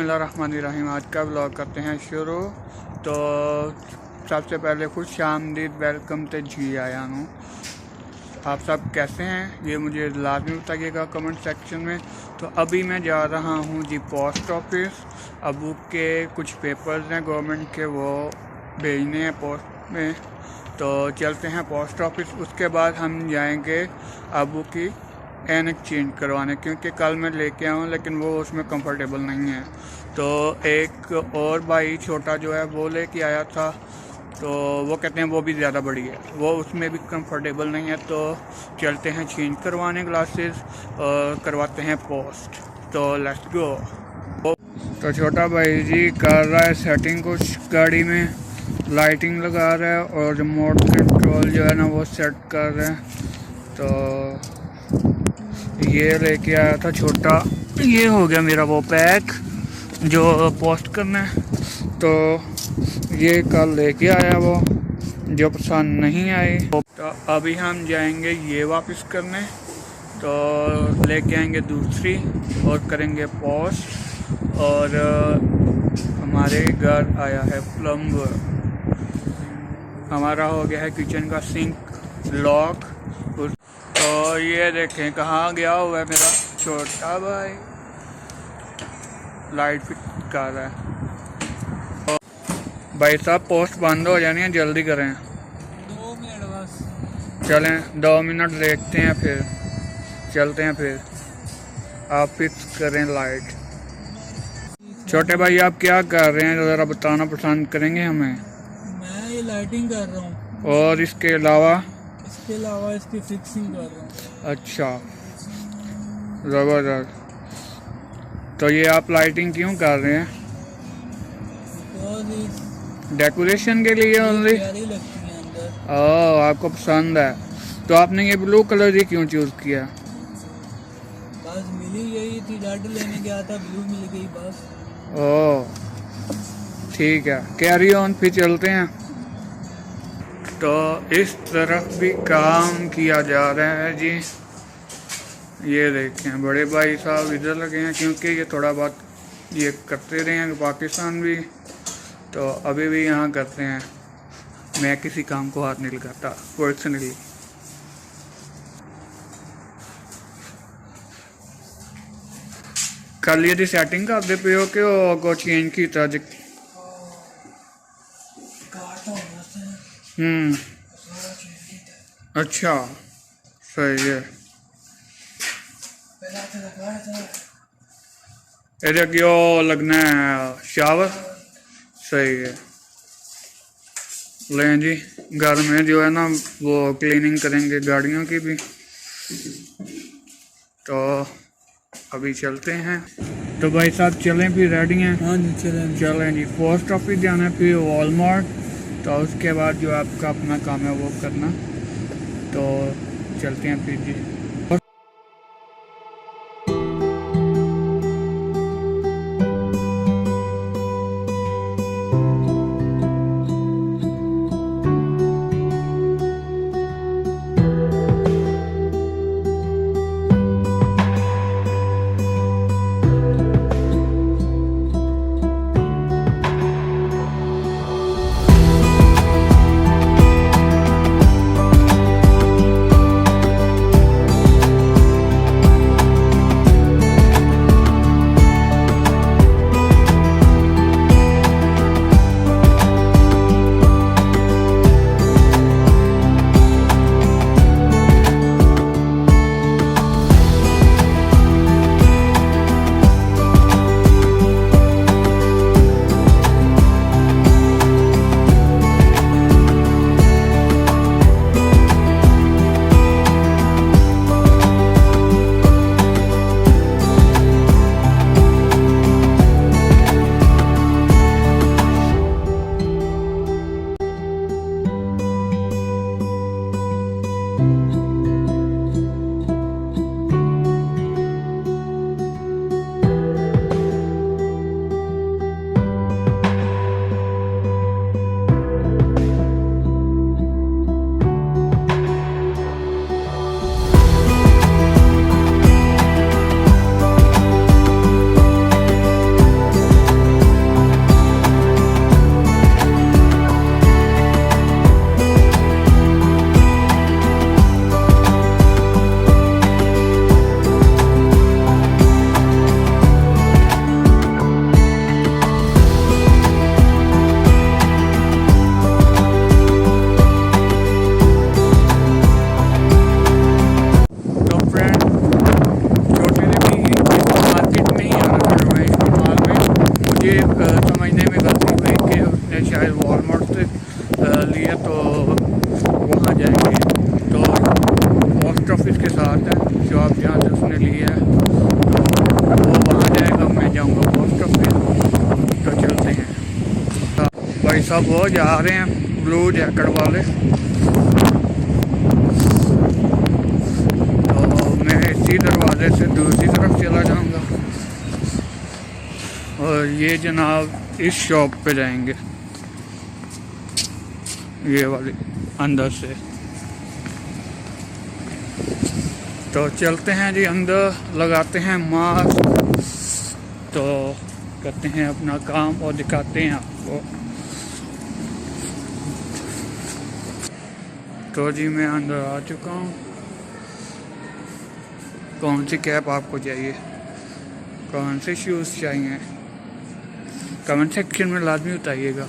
बिस्मिल्लाहिर्रहमानिर्रहीम। आज का ब्लॉग करते हैं शुरू। तो सबसे पहले खुश आमदीद, वेलकम तो जी आया हूँ। आप सब कैसे हैं ये मुझे लाजमी बताइएगा कमेंट सेक्शन में। तो अभी मैं जा रहा हूँ जी पोस्ट ऑफिस। अबू के कुछ पेपर्स हैं गवर्नमेंट के, वो भेजने हैं पोस्ट में। तो चलते हैं पोस्ट ऑफिस। उसके बाद हम जाएंगे अबू की एनक चेंज करवाने, क्योंकि कल मैं लेके आया हूँ लेकिन वो उसमें कंफर्टेबल नहीं है। तो एक और भाई छोटा जो है वो लेके आया था, तो वो कहते हैं वो भी ज़्यादा बड़ी है, वो उसमें भी कंफर्टेबल नहीं है। तो चलते हैं चेंज करवाने ग्लासेस और करवाते हैं पोस्ट। तो लेट्स गो। तो छोटा भाई जी कर रहा है सेटिंग कुछ गाड़ी में, लाइटिंग लगा रहा है और रिमोट कंट्रोल जो है ना वो सेट कर रहा है। तो ये लेके आया था छोटा, ये हो गया मेरा वो पैक जो पोस्ट करना है। तो ये कल लेके आया वो, जो पसंद नहीं आई। तो अभी हम जाएंगे ये वापस करने, तो लेके आएंगे दूसरी और करेंगे पोस्ट। और हमारे घर आया है प्लम्बर। हमारा हो गया है किचन का सिंक लॉक। तो ये देखें कहाँ गया हुआ है मेरा छोटा भाई, लाइट फिट कर रहा है। तो भाई साहब पोस्ट बंद हो जानी है, जल्दी करें। 2 मिनट बस। चलें 2 मिनट देखते हैं, फिर चलते हैं। फिर आप फिक्स करें लाइट। छोटे भाई आप क्या कर रहे हैं ज़रा बताना पसंद करेंगे हमें। मैं ये लाइटिंग कर रहा हूँ और इसके अलावा इसकी फिक्सिंग कर रहा हूँ। अच्छा, ज़बरदस्त। तो ये आप लाइटिंग क्यों कर रहे हैं? डेकोरेशन के लिए ओनली? प्यारी लगती है अंदर। ओह, आपको पसंद है। तो आपने ये ब्लू कलर ही क्यों चूज़ किया? बस मिली यही थी, रेड लेने गया था, ब्लू मिल गई बस। ओह ठीक है, कैरी ऑन, फिर चलते हैं। तो इस तरफ भी काम किया जा रहा है जी। ये देखें बड़े भाई साहब इधर लगे हैं, क्योंकि ये थोड़ा बहुत ये करते रहे हैं पाकिस्तान भी, तो अभी भी यहाँ करते हैं। मैं किसी काम को हाथ नहीं लगाता पर्सनली। कल ये सेटिंग करते पे हो कि वो चेंज किया जी? अच्छा सही है। ਇਹਦੇ क्यों लगना है शावर? सही है। लें जी घर में जो है ना वो क्लीनिंग करेंगे गाड़ियों की भी। तो अभी चलते हैं। तो भाई साहब चलें फिर, रेडी हैं? हाँ जी चलें जी। पोस्ट ऑफिस जाना है, फिर वॉलमार्ट, तो उसके बाद जो आपका अपना काम है वो करना। तो चलते हैं फिर जी। लिए तो वहाँ जाएंगे। तो पोस्ट ऑफिस के साथ है जॉब जहाँ से उसने ली है, तो वो वहाँ जाएगा, मैं जाऊँगा पोस्ट ऑफिस। तो चलते हैं। भाई साहब वो जा रहे हैं ब्लू जैकेट वाले, तो मैं इसी दरवाजे से दूसरी तरफ चला जाऊँगा और ये जनाब इस शॉप पे जाएंगे, ये वाली अंदर से। तो चलते हैं जी अंदर, लगाते हैं मास्क, तो करते हैं अपना काम और दिखाते हैं आपको। तो जी मैं अंदर आ चुका हूँ। कौन सी कैप आपको चाहिए, कौन से शूज़ चाहिए, कमेंट सेक्शन में लाजमी बताइएगा।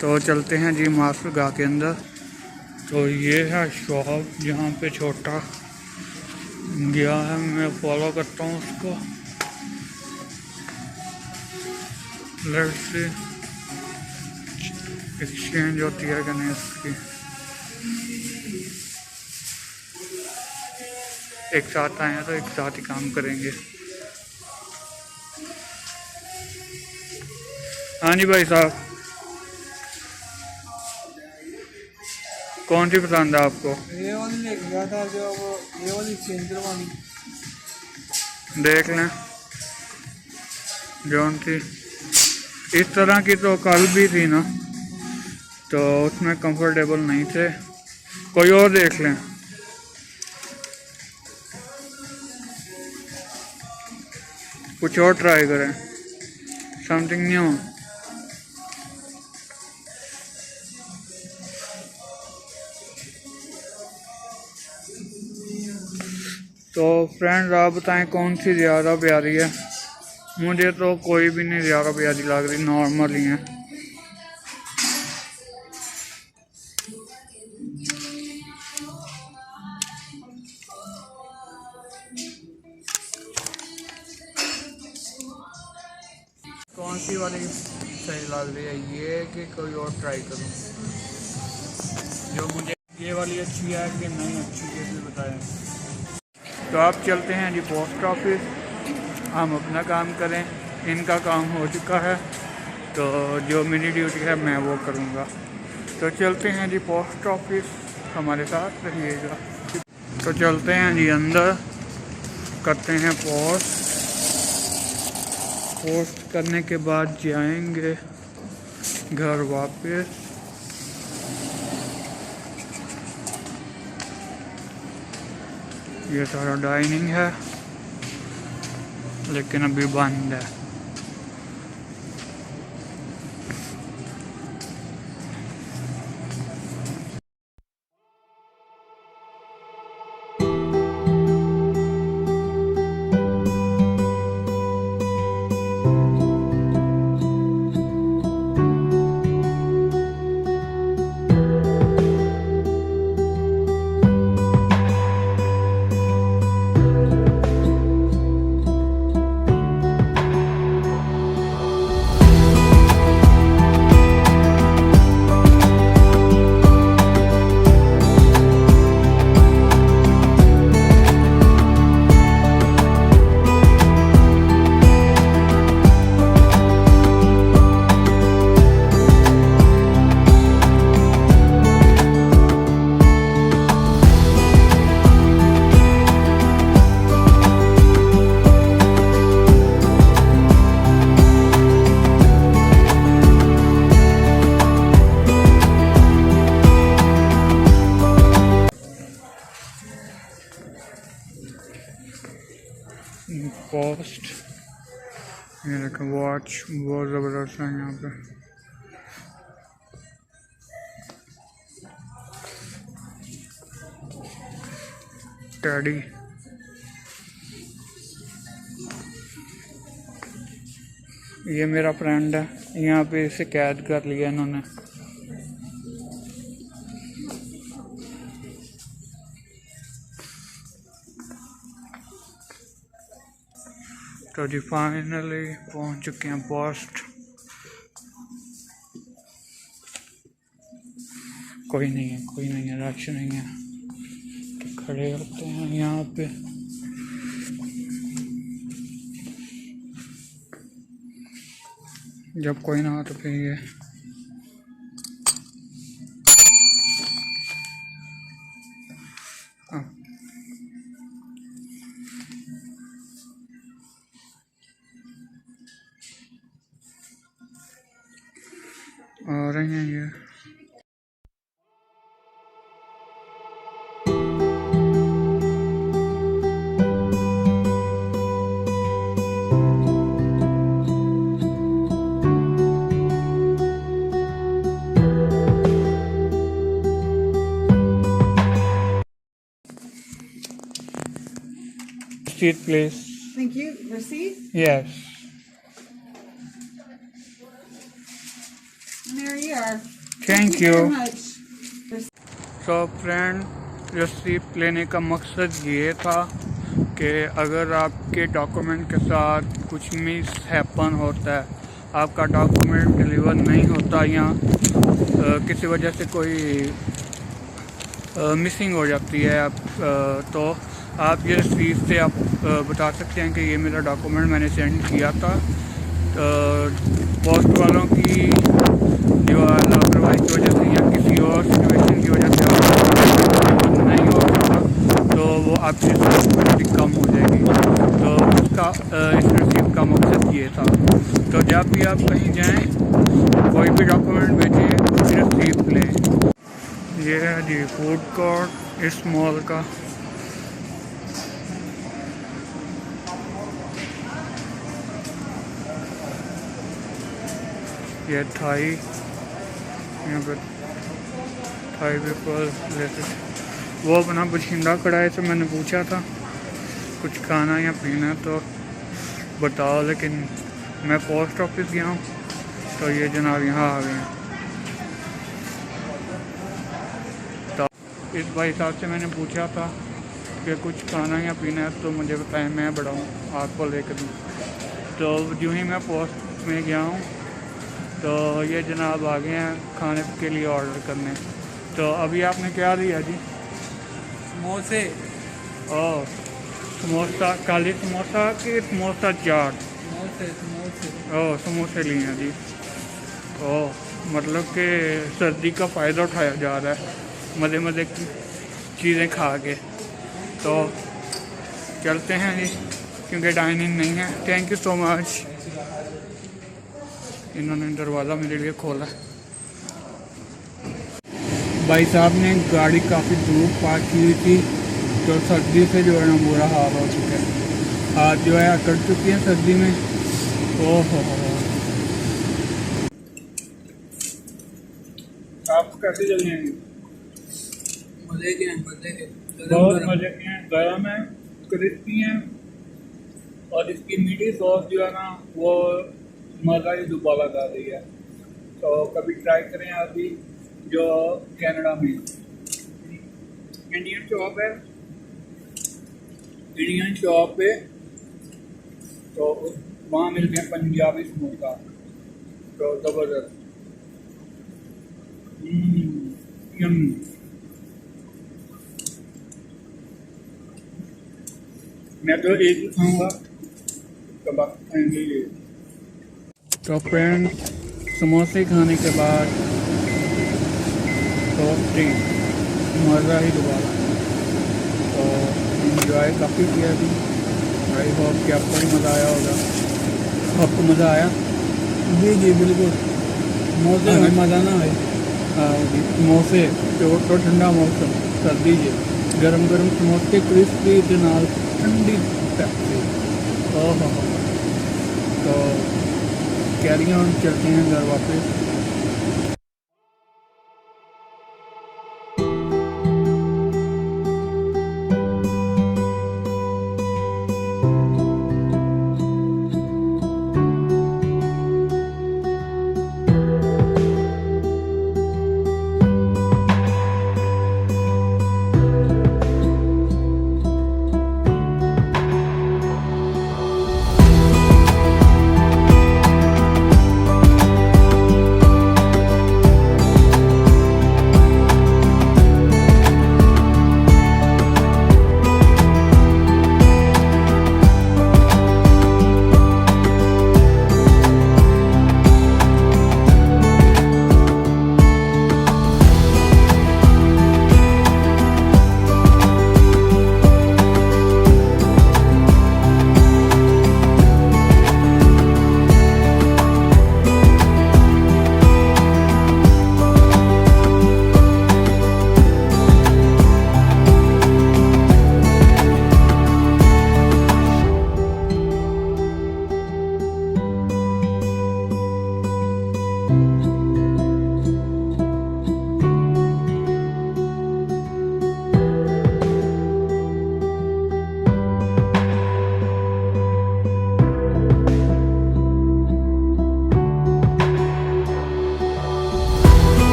तो चलते हैं जी मास्क लगा के अंदर। तो ये है शॉप जहाँ पे छोटा गया है, मैं फॉलो करता हूँ उसको। लेट्स सी एक्सचेंज होती है कि नहीं उसकी। एक साथ आए हैं तो एक साथ ही काम करेंगे। हाँ जी भाई साहब, कौन सी पसंद है आपको? ये वाली लेके गया था जो वो, ये वाली चेंज करवानी। देख लें जौन सी इस तरह की तो कल भी थी ना, तो उसमें कंफर्टेबल नहीं थे, कोई और देख लें। कुछ और ट्राई करें, समथिंग न्यू। तो फ्रेंड्स आप बताएं कौन सी ज़्यादा प्यारी है? मुझे तो कोई भी नहीं ज़्यादा प्यारी लग रही, नॉर्मल ही है। कौन सी वाली सही लग रही है, ये कि कोई और ट्राई करूं? जो मुझे ये वाली अच्छी है कि नहीं अच्छी, ये भी बताएं। तो आप चलते हैं जी पोस्ट ऑफिस, हम अपना काम करें, इनका काम हो चुका है, तो जो मेरी ड्यूटी है मैं वो करूँगा। तो चलते हैं जी पोस्ट ऑफिस, हमारे साथ रहिएगा। तो चलते हैं जी अंदर, करते हैं पोस्ट करने के बाद जाएंगे घर वापस। ये सारा डाइनिंग है लेकिन अभी बंद है। पोस्ट ये देखो, वॉच बहुत ज़बरदस्त है यहाँ पे। टैडी, ये मेरा फ्रेंड है, यहाँ पे इसे कैद कर लिया इन्होंने। तो जी फाइनली पहुँच चुके हैं पोस्ट। कोई नहीं है, कोई नहीं है, रश नहीं है। तो खड़े होते हैं यहाँ पे। जब कोई ना हो तो फिर ये आ रहे हैं ये। Seat, please. Thank you. Receipt? Yes. And there you are. Thank very you. much. तो फ्रेंड, रिसीप्ट लेने का मकसद ये था कि अगर आपके डॉक्यूमेंट के साथ कुछ मिस हैपन होता है, आपका डॉक्यूमेंट डिलीवर नहीं होता या किसी वजह से कोई मिसिंग हो जाती है तो आप ये रिसीप्ट से आप बता सकते हैं कि ये मेरा डॉक्यूमेंट मैंने सेंड किया था। पोस्ट वालों की जो लापरवाही की वजह से या किसी और सिचुएशन की वजह से आप नहीं हो सकता तो वो आपकी रिस्पॉन्सिबिलिटी कम हो जाएगी। तो उसका इस रिसीप्ट का मकसद ये था। तो जब भी आप कहीं जाएं, कोई भी डॉक्यूमेंट भेजें, रिसीप्ट लें। ये है जी फूड कोर्ट इस मॉल का। ये थाई, यहाँ पर थाई पीपल लेते। वो अपना बछिंदा कढ़ाई से मैंने पूछा था कुछ खाना या पीना तो बताओ, लेकिन मैं पोस्ट ऑफिस गया हूँ तो ये जनाब यहाँ आ गए हैं। तो इस भाई साहब से मैंने पूछा था कि कुछ खाना या पीना है तो मुझे बताएं, मैं बढ़ाऊँ आपको लेकर दूँ। तो जो ही मैं पोस्ट में गया हूँ तो ये जनाब आ गए हैं खाने के लिए ऑर्डर करने। तो अभी आपने क्या लिया जी? समोसे। ओह, समोसा, काली समोसा कि समोसा चाट? समोसे समोसे। ओह, समोसे लिए हैं जी। ओह, मतलब कि सर्दी का फ़ायदा उठाया जा रहा है मज़े मज़े की चीज़ें खा के। तो चलते हैं जी, क्योंकि डाइनिंग नहीं है। Thank you so much. इन्होंने दरवाज़ा मेरे लिए खोला। भाई साहब ने गाड़ी काफ़ी दूर पार्क की हुई थी तो सर्दी से जो है ना बुरा हाल हो चुका है। आज जो है अकड़ चुकी है सर्दी में। ओह, आपको कैसे चल रहे हैं? मजे के हैं, मजे के। बहुत मजे के हैं, गर्म है, क्रिस्पी हैं और इसकी मीठी सॉस जो है ना वो मज़ा ही दुबारा कर रही है। तो कभी ट्राई करें आप भी, जो कनाडा में इंडियन शॉप है, इंडियन शॉप पे तो वहाँ मिलते हैं पंजाबी समोसा। तो ज़बरदस्त। मैं तो एक ही खाऊंगा, कब आप खाएंगे ये? तो फ्रेंड, समोसे खाने के बाद तो मज़ा ही दोबारा। तो इंजॉय काफ़ी किया अभी। आई होप कि आपको भी मज़ा आया होगा। आपको मज़ा आया? जी जी बिल्कुल। समोसे में मज़ा ना आए। हाँ जी, समोसे तो ठंडा मौसम, सर्दी जे गरम गरम समोसे क्रिस्पी के नाल ठंडी पैप्सी। ओह, तो कैरी ऑन, चलते हैं घर वापस।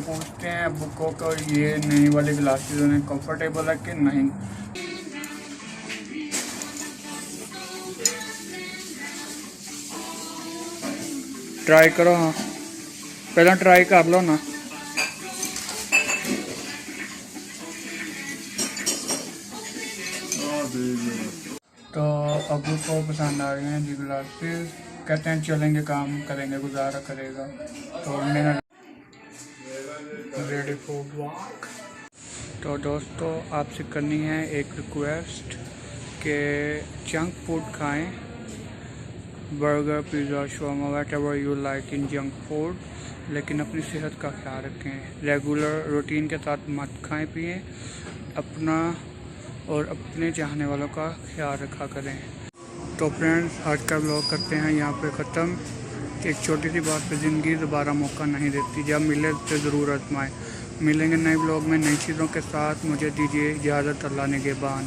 पूछते हैं अब्बू को कि ये नई वाली ग्लासेस उन्हें कंफर्टेबल है कि नहीं। ट्राई करो, हाँ पहले ट्राई कर लो ना। तो अब्बू को पसंद आ रही हैं जी ग्लासेस, कहते हैं चलेंगे काम करेंगे, गुजारा करेगा। तो मैंने रेडी फॉर वॉक। तो दोस्तों आपसे करनी है एक रिक्वेस्ट कि जंक फूड खाएं, burger, pizza, shawarma, whatever you like in junk food, लेकिन अपनी सेहत का ख्याल रखें। रेगुलर रूटीन के साथ मत खाएं पिएं, अपना और अपने चाहने वालों का ख्याल रखा करें। तो फ्रेंड्स आज का व्लॉग करते हैं यहाँ पे ख़त्म। एक छोटी सी बात पे ज़िंदगी दोबारा मौका नहीं देती, जब मिले तो ज़रूर आजमाएं। मिलेंगे नए व्लॉग में नई चीज़ों के साथ। मुझे दीजिए इजाज़त, अल्लाह निगहबान।